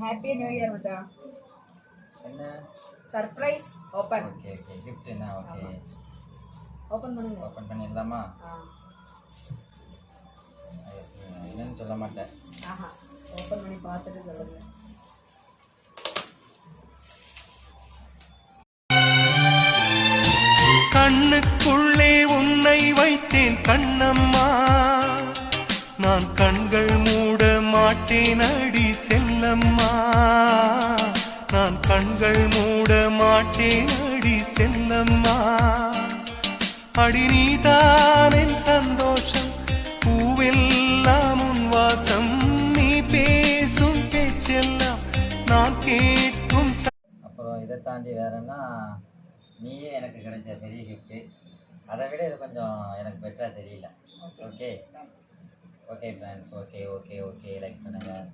Happy new year மச்சான். என்ன surprise open. Okay okay gift என்ன ஓகே ஓபன் பண்ணுங்க. ஓபன் பண்ணிடலாமா? என்னன்னு சொல்ல மாட்டேன். ஆஹா ஓபன் பண்ணி பார்த்துட்டு சொல்லுங்க. கண்ணுக்குள்ளே உன்னை வைத்தேன் கண்ணம்மா, நான் கண்கள் மூட மாட்டேன் அடி செல்லம்மா, நான் கண்கள் மூட மாட்டேன் அடி செல்லம்மா. அடி நீதான் என் சந்தோஷம், பூவெல்லாம் உன் வாசம், நீ பேசும் பேச்செல்லாம் நான் கேட்கும். அப்புறம் இதை தாண்டி வேறன்னா நீயே எனக்கு கிடைச்ச பெரிய கிஃப்ட்டு. அதை விட இது கொஞ்சம் எனக்கு பெட்டராக தெரியல. Okay okay friends, okay okay okay like பண்ணுங்கள்.